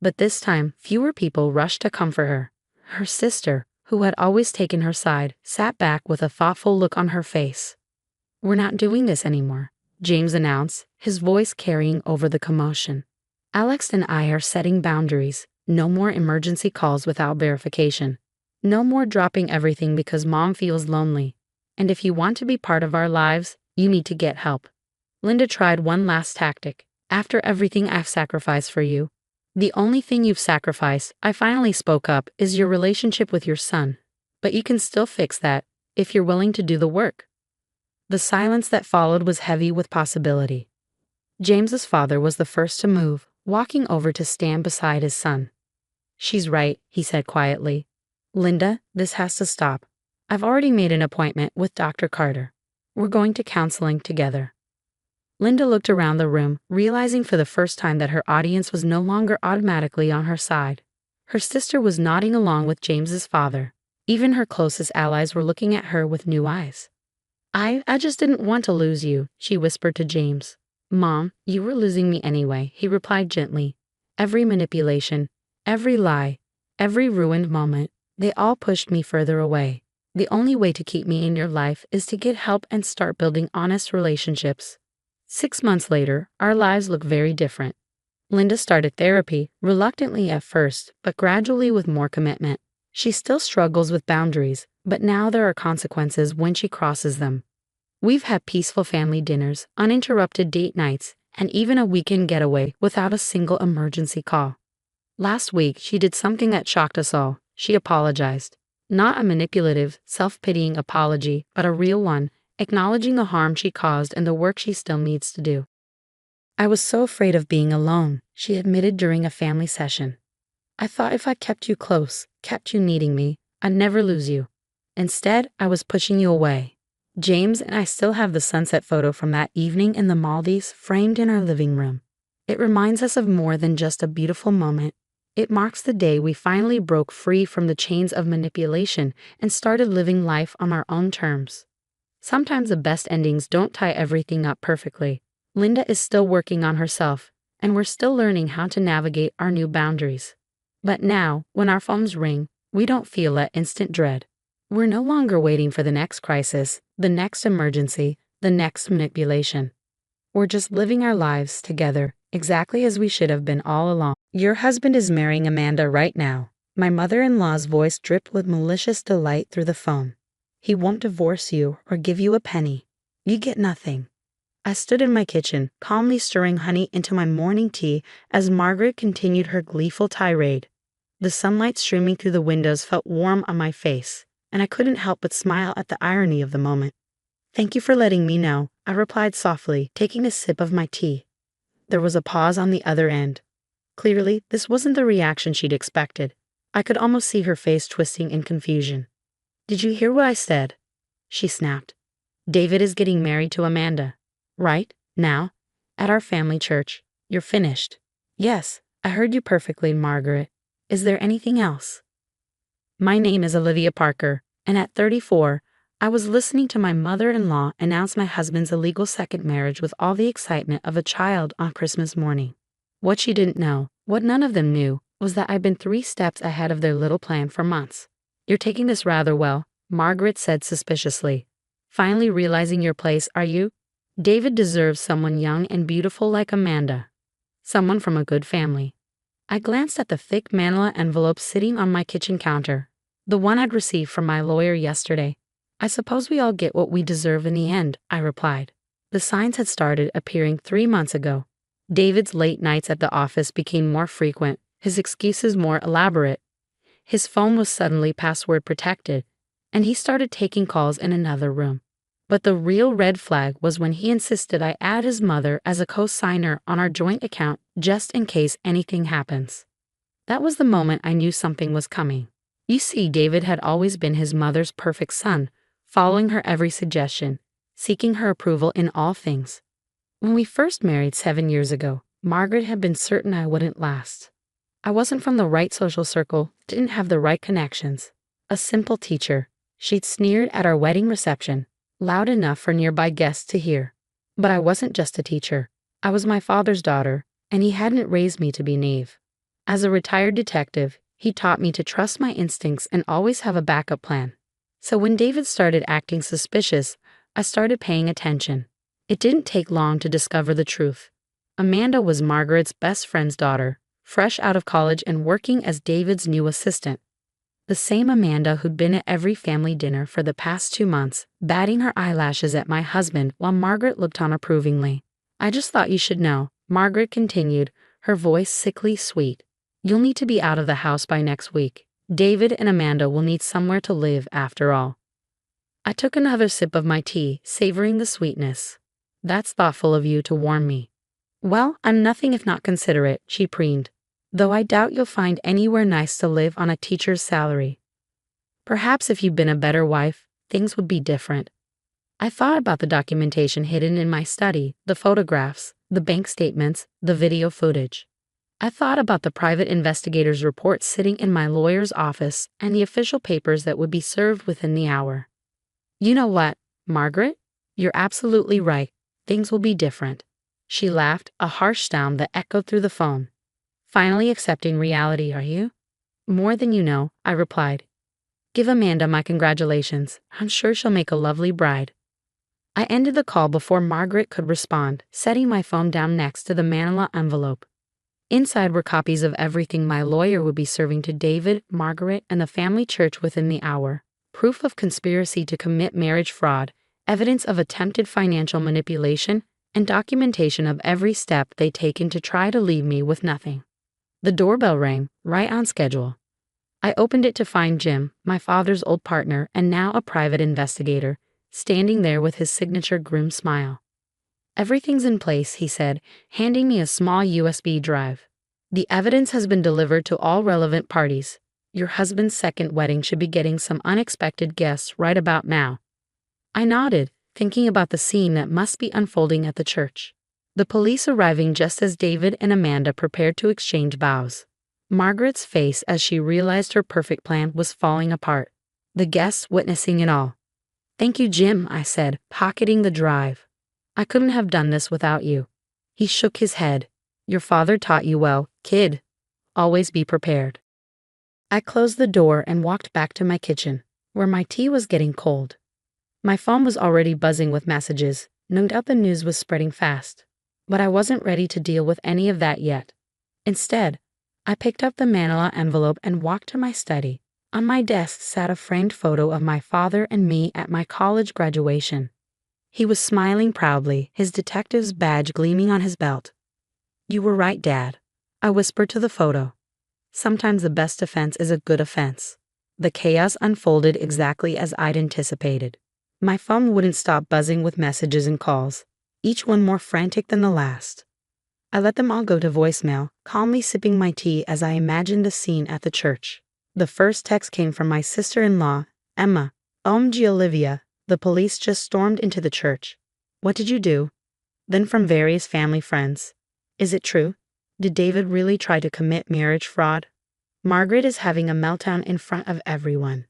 Speaker 2: But this time, fewer people rushed to comfort her. Her sister, who had always taken her side, sat back with a thoughtful look on her face. "We're not doing this anymore," James announced, his voice carrying over the commotion. "Alex and I are setting boundaries. No more emergency calls without verification. No more dropping everything because Mom feels lonely. And if you want to be part of our lives, you need to get help." Linda tried one last tactic. "After everything I've sacrificed for you, the only thing you've sacrificed," I finally spoke up, "is your relationship with your son. But you can still fix that, if you're willing to do the work." The silence that followed was heavy with possibility. James's father was the first to move, walking over to stand beside his son. "She's right," he said quietly. "Linda, this has to stop. I've already made an appointment with Dr. Carter. We're going to counseling together." Linda looked around the room, realizing for the first time that her audience was no longer automatically on her side. Her sister was nodding along with James's father. Even her closest allies were looking at her with new eyes. I just didn't want to lose you," she whispered to James. "Mom, you were losing me anyway," he replied gently. "Every manipulation, every lie, every ruined moment, they all pushed me further away. The only way to keep me in your life is to get help and start building honest relationships." 6 months later, our lives look very different. Linda started therapy, reluctantly at first, but gradually with more commitment. She still struggles with boundaries, but now there are consequences when she crosses them. We've had peaceful family dinners, uninterrupted date nights, and even a weekend getaway without a single emergency call. Last week, she did something that shocked us all. She apologized. Not a manipulative, self-pitying apology, but a real one, acknowledging the harm she caused and the work she still needs to do. I was so afraid of being alone, she admitted during a family session. I thought if I kept you close, kept you needing me, I'd never lose you. Instead, I was pushing you away. James and I still have the sunset photo from that evening in the Maldives framed in our living room. It reminds us of more than just a beautiful moment. It marks the day we finally broke free from the chains of manipulation and started living life on our own terms. Sometimes the best endings don't tie everything up perfectly. Linda is still working on herself, and we're still learning how to navigate our new boundaries. But now, when our phones ring, we don't feel that instant dread. We're no longer waiting for the next crisis, the next emergency, the next manipulation. We're just living our lives together, exactly as we should have been all along. Your husband is marrying Amanda right now. My mother-in-law's voice dripped with malicious delight through the phone. He won't divorce you or give you a penny. You get nothing. I stood in my kitchen, calmly stirring honey into my morning tea as Margaret continued her gleeful tirade. The sunlight streaming through the windows felt warm on my face, and I couldn't help but smile at the irony of the moment. Thank you for letting me know, I replied softly, taking a sip of my tea. There was a pause on the other end. Clearly, this wasn't the reaction she'd expected. I could almost see her face twisting in confusion. Did you hear what I said? She snapped. David is getting married to Amanda. Right, now, at our family church. You're finished. Yes, I heard you perfectly, Margaret. Is there anything else? My name is Olivia Parker, and at 34, I was listening to my mother-in-law announce my husband's illegal second marriage with all the excitement of a child on Christmas morning. What she didn't know, what none of them knew, was that I'd been 3 steps ahead of their little plan for months. You're taking this rather well, Margaret said suspiciously. Finally realizing your place, are you? David deserves someone young and beautiful like Amanda. Someone from a good family. I glanced at the thick manila envelope sitting on my kitchen counter, the one I'd received from my lawyer yesterday. I suppose we all get what we deserve in the end, I replied. The signs had started appearing 3 months ago. David's late nights at the office became more frequent, his excuses more elaborate. His phone was suddenly password protected, and he started taking calls in another room. But the real red flag was when he insisted I add his mother as a co-signer on our joint account just in case anything happens. That was the moment I knew something was coming. You see, David had always been his mother's perfect son, following her every suggestion, seeking her approval in all things. When we first married 7 years ago, Margaret had been certain I wouldn't last. I wasn't from the right social circle, didn't have the right connections. A simple teacher, she'd sneered at our wedding reception, loud enough for nearby guests to hear. But I wasn't just a teacher. I was my father's daughter, and he hadn't raised me to be naive. As a retired detective, he taught me to trust my instincts and always have a backup plan. So when David started acting suspicious, I started paying attention. It didn't take long to discover the truth. Amanda was Margaret's best friend's daughter, fresh out of college and working as David's new assistant. The same Amanda who'd been at every family dinner for the past 2 months, batting her eyelashes at my husband while Margaret looked on approvingly. I just thought you should know, Margaret continued, her voice sickly sweet. You'll need to be out of the house by next week. David and Amanda will need somewhere to live after all. I took another sip of my tea, savoring the sweetness. That's thoughtful of you to warn me. Well, I'm nothing if not considerate, she preened. Though I doubt you'll find anywhere nice to live on a teacher's salary. Perhaps if you'd been a better wife, things would be different. I thought about the documentation hidden in my study, the photographs, the bank statements, the video footage. I thought about the private investigator's report sitting in my lawyer's office and the official papers that would be served within the hour. You know what, Margaret? You're absolutely right. Things will be different. She laughed, a harsh sound that echoed through the phone. Finally accepting reality, are you? More than you know, I replied. Give Amanda my congratulations. I'm sure she'll make a lovely bride. I ended the call before Margaret could respond, setting my phone down next to the manila envelope. Inside were copies of everything my lawyer would be serving to David, Margaret, and the family church within the hour. Proof of conspiracy to commit marriage fraud, evidence of attempted financial manipulation, and documentation of every step they'd taken to try to leave me with nothing. The doorbell rang, right on schedule. I opened it to find Jim, my father's old partner and now a private investigator, standing there with his signature grim smile. "Everything's in place," he said, handing me a small USB drive. "The evidence has been delivered to all relevant parties. Your husband's second wedding should be getting some unexpected guests right about now." I nodded, thinking about the scene that must be unfolding at the church. The police arriving just as David and Amanda prepared to exchange vows. Margaret's face as she realized her perfect plan was falling apart. The guests witnessing it all. "Thank you, Jim," I said, pocketing the drive. "I couldn't have done this without you." He shook his head. "Your father taught you well, kid. Always be prepared." I closed the door and walked back to my kitchen, where my tea was getting cold. My phone was already buzzing with messages. No doubt the news was spreading fast. But I wasn't ready to deal with any of that yet. Instead, I picked up the manila envelope and walked to my study. On my desk sat a framed photo of my father and me at my college graduation. He was smiling proudly, his detective's badge gleaming on his belt. "You were right, Dad," I whispered to the photo. Sometimes the best defense is a good offense. The chaos unfolded exactly as I'd anticipated. My phone wouldn't stop buzzing with messages and calls, each one more frantic than the last. I let them all go to voicemail, calmly sipping my tea as I imagined the scene at the church. The first text came from my sister-in-law, Emma. "OMG Olivia, the police just stormed into the church. What did you do?" Then from various family friends. "Is it true? Did David really try to commit marriage fraud? Margaret is having a meltdown in front of everyone.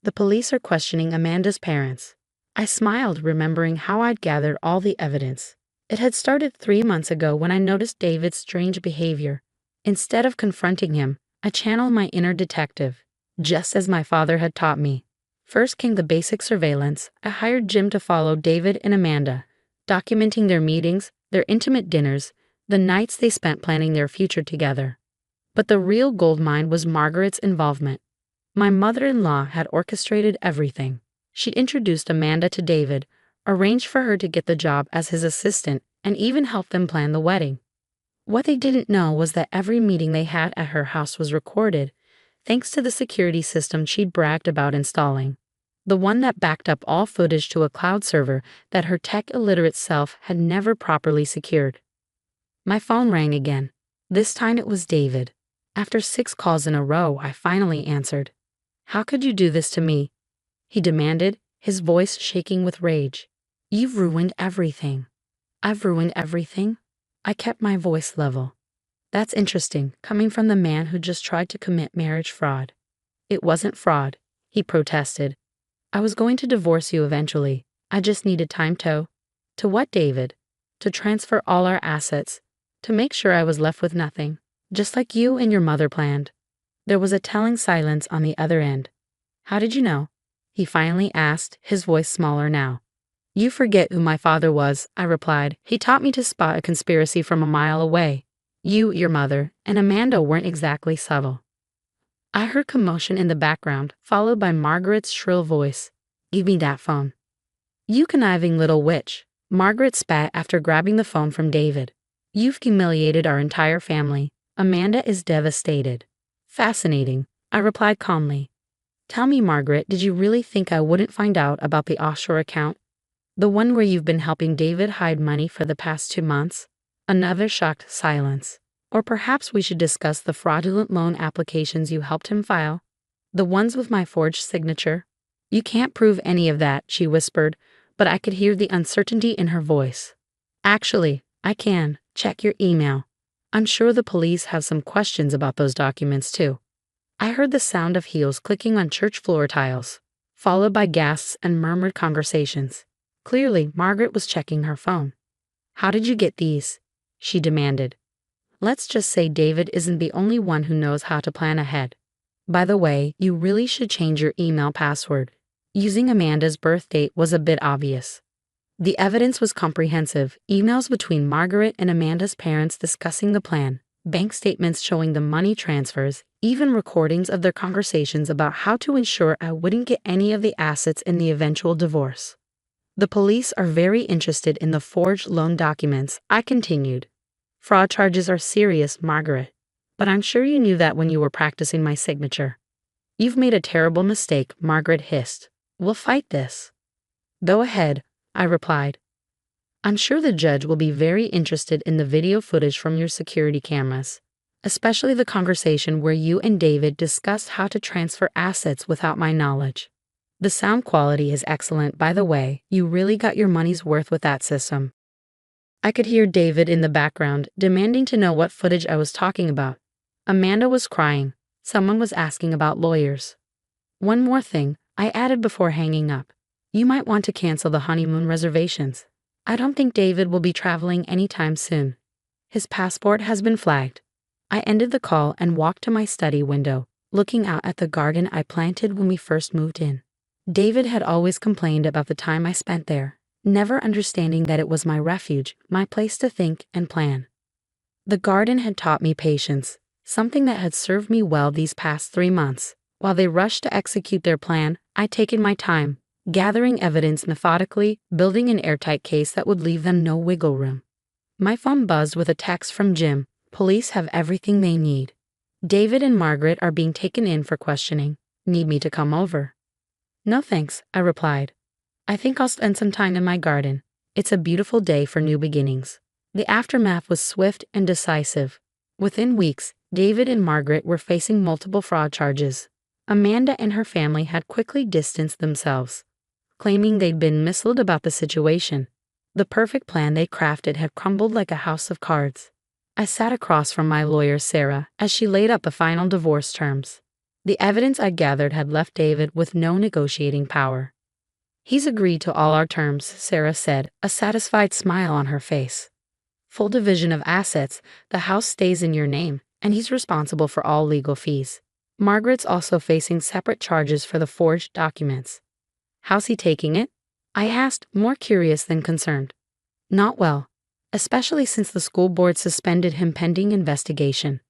Speaker 2: The police are questioning Amanda's parents." I smiled, remembering how I'd gathered all the evidence. It had started 3 months ago when I noticed David's strange behavior. Instead of confronting him, I channeled my inner detective, just as my father had taught me. First came the basic surveillance. I hired Jim to follow David and Amanda, documenting their meetings, their intimate dinners, the nights they spent planning their future together. But the real goldmine was Margaret's involvement. My mother-in-law had orchestrated everything. She'd introduced Amanda to David, arranged for her to get the job as his assistant, and even helped them plan the wedding. What they didn't know was that every meeting they had at her house was recorded, thanks to the security system she'd bragged about installing. The one that backed up all footage to a cloud server that her tech-illiterate self had never properly secured. My phone rang again. This time it was David. After 6 calls in a row, I finally answered. "How could you do this to me?" he demanded, his voice shaking with rage. "You've ruined everything." "I've ruined everything?" I kept my voice level. "That's interesting, coming from the man who just tried to commit marriage fraud." "It wasn't fraud," he protested. "I was going to divorce you eventually. I just needed time to what, David? To transfer all our assets, to make sure I was left with nothing, just like you and your mother planned." There was a telling silence on the other end. "How did you know?" he finally asked, his voice smaller now. "You forget who my father was," I replied. "He taught me to spot a conspiracy from a mile away. You, your mother, and Amanda weren't exactly subtle." I heard commotion in the background, followed by Margaret's shrill voice. "Give me that phone." "You conniving little witch," Margaret spat after grabbing the phone from David. "You've humiliated our entire family. Amanda is devastated." "Fascinating," I replied calmly. "Tell me, Margaret, did you really think I wouldn't find out about the offshore account? The one where you've been helping David hide money for the past 2 months?" Another shocked silence. "Or perhaps we should discuss the fraudulent loan applications you helped him file? The ones with my forged signature?" "You can't prove any of that," she whispered, but I could hear the uncertainty in her voice. "Actually, I can. Check your email. I'm sure the police have some questions about those documents too." I heard the sound of heels clicking on church floor tiles, followed by gasps and murmured conversations. Clearly, Margaret was checking her phone. "How did you get these?" she demanded. "Let's just say David isn't the only one who knows how to plan ahead. By the way, you really should change your email password. Using Amanda's birth date was a bit obvious." The evidence was comprehensive. Emails between Margaret and Amanda's parents discussing the plan, bank statements showing the money transfers, even recordings of their conversations about how to ensure I wouldn't get any of the assets in the eventual divorce. "The police are very interested in the forged loan documents," I continued. "Fraud charges are serious, Margaret. but I'm sure you knew that when you were practicing my signature. You've made a terrible mistake, Margaret hissed. We'll fight this. Go ahead, I replied. I'm sure the judge will be very interested in the video footage from your security cameras, especially the conversation where you and David discussed how to transfer assets without my knowledge. The sound quality is excellent, by the way. You really got your money's worth with that system. I could hear David in the background, demanding to know what footage I was talking about. Amanda was crying. Someone was asking about lawyers. One more thing, I added before hanging up. You might want to cancel the honeymoon reservations. I don't think David will be traveling anytime soon. His passport has been flagged. I ended the call and walked to my study window, looking out at the garden I planted when we first moved in. David had always complained about the time I spent there, never understanding that it was my refuge, my place to think and plan. The garden had taught me patience, something that had served me well these past 3 months. While they rushed to execute their plan, I'd taken my time, gathering evidence methodically, building an airtight case that would leave them no wiggle room. My phone buzzed with a text from Jim. Police have everything they need. David and Margaret are being taken in for questioning. Need me to come over? No thanks, I replied. I think I'll spend some time in my garden. It's a beautiful day for new beginnings. The aftermath was swift and decisive. Within weeks, David and Margaret were facing multiple fraud charges. Amanda and her family had quickly distanced themselves, claiming they'd been misled about the situation. The perfect plan they crafted had crumbled like a house of cards. I sat across from my lawyer, Sarah, as she laid out the final divorce terms. The evidence I gathered had left David with no negotiating power. He's agreed to all our terms, Sarah said, a satisfied smile on her face. Full division of assets, the house stays in your name, and he's responsible for all legal fees. Margaret's also facing separate charges for the forged documents. How's he taking it? I asked, more curious than concerned. Not well, especially since the school board suspended him pending investigation.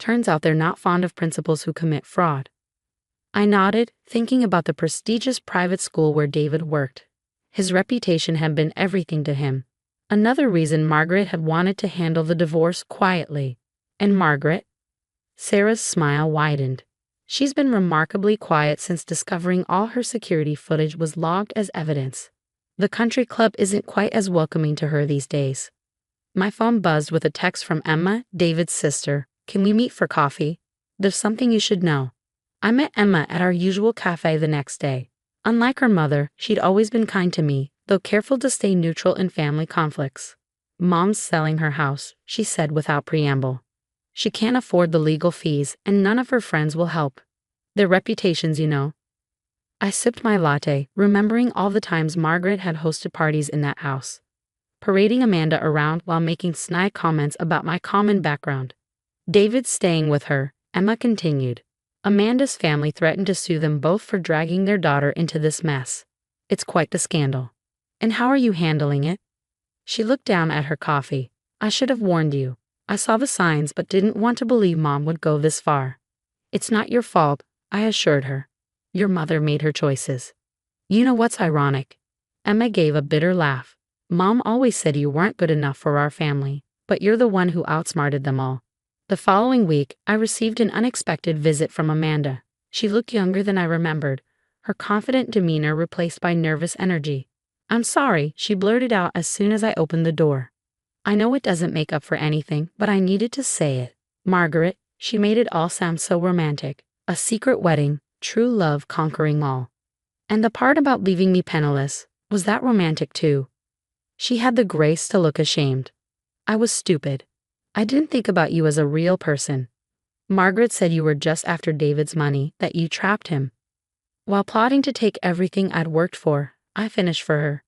Speaker 2: Turns out they're not fond of principals who commit fraud. I nodded, thinking about the prestigious private school where David worked. His reputation had been everything to him. Another reason Margaret had wanted to handle the divorce quietly. And Margaret? Sarah's smile widened. She's been remarkably quiet since discovering all her security footage was logged as evidence. The country club isn't quite as welcoming to her these days. My phone buzzed with a text from Emma, David's sister. Can we meet for coffee? There's something you should know. I met Emma at our usual cafe the next day. Unlike her mother, she'd always been kind to me, though careful to stay neutral in family conflicts. Mom's selling her house, she said without preamble. She can't afford the legal fees, and none of her friends will help. Their reputations, you know. I sipped my latte, remembering all the times Margaret had hosted parties in that house, parading Amanda around while making snide comments about my common background. David's staying with her, Emma continued. Amanda's family threatened to sue them both for dragging their daughter into this mess. It's quite the scandal. And how are you handling it? She looked down at her coffee. I should have warned you. I saw the signs but didn't want to believe Mom would go this far. It's not your fault, I assured her. Your mother made her choices. You know what's ironic? Emma gave a bitter laugh. Mom always said you weren't good enough for our family, but you're the one who outsmarted them all. The following week, I received an unexpected visit from Amanda. She looked younger than I remembered, her confident demeanor replaced by nervous energy. I'm sorry, she blurted out as soon as I opened the door. I know it doesn't make up for anything, but I needed to say it. Margaret, she made it all sound so romantic. A secret wedding, true love conquering all. And the part about leaving me penniless, was that romantic too? She had the grace to look ashamed. I was stupid. I didn't think about you as a real person. Margaret said you were just after David's money, that you trapped him. While plotting to take everything I'd worked for, I finished for her.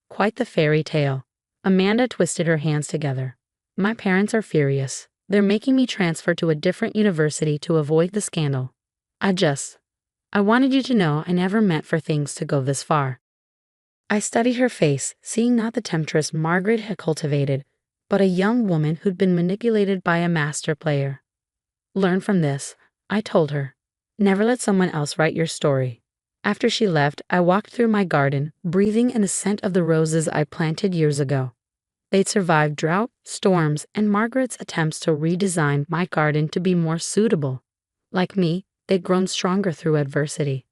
Speaker 2: Quite the fairy tale. Amanda twisted her hands together. My parents are furious. They're making me transfer to a different university to avoid the scandal. I wanted you to know I never meant for things to go this far. I studied her face, seeing not the temptress Margaret had cultivated, but a young woman who'd been manipulated by a master player. Learn from this, I told her. Never let someone else write your story. After she left, I walked through my garden, breathing in the scent of the roses I planted years ago. They'd survived drought, storms, and Margaret's attempts to redesign my garden to be more suitable. Like me, they'd grown stronger through adversity.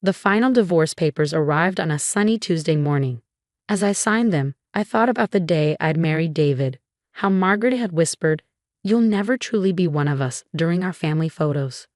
Speaker 2: The final divorce papers arrived on a sunny Tuesday morning. As I signed them, I thought about the day I'd married David, how Margaret had whispered, "You'll never truly be one of us," during our family photos.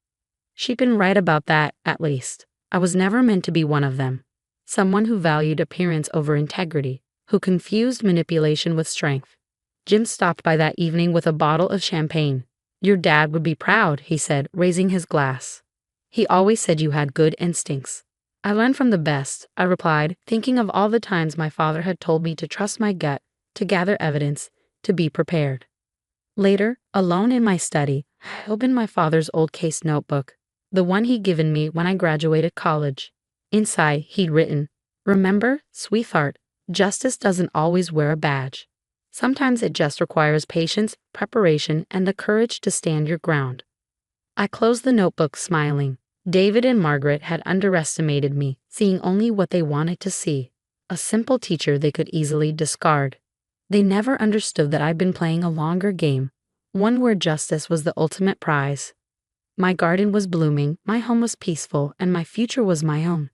Speaker 2: She'd been right about that, at least. I was never meant to be one of them. Someone who valued appearance over integrity, who confused manipulation with strength. Jim stopped by that evening with a bottle of champagne. "Your dad would be proud," he said, raising his glass. "He always said you had good instincts." "I learned from the best," I replied, thinking of all the times my father had told me to trust my gut, to gather evidence, to be prepared. Later, alone in my study, I opened my father's old case notebook, the one he'd given me when I graduated college. Inside, he'd written, "Remember, sweetheart, justice doesn't always wear a badge. Sometimes it just requires patience, preparation, and the courage to stand your ground." I closed the notebook smiling. David and Margaret had underestimated me, seeing only what they wanted to see, a simple teacher they could easily discard. They never understood that I'd been playing a longer game, one where justice was the ultimate prize. My garden was blooming, my home was peaceful, and my future was my own.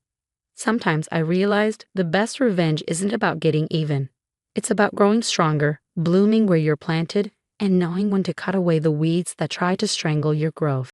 Speaker 2: Sometimes I realized the best revenge isn't about getting even. It's about growing stronger, blooming where you're planted, and knowing when to cut away the weeds that try to strangle your growth.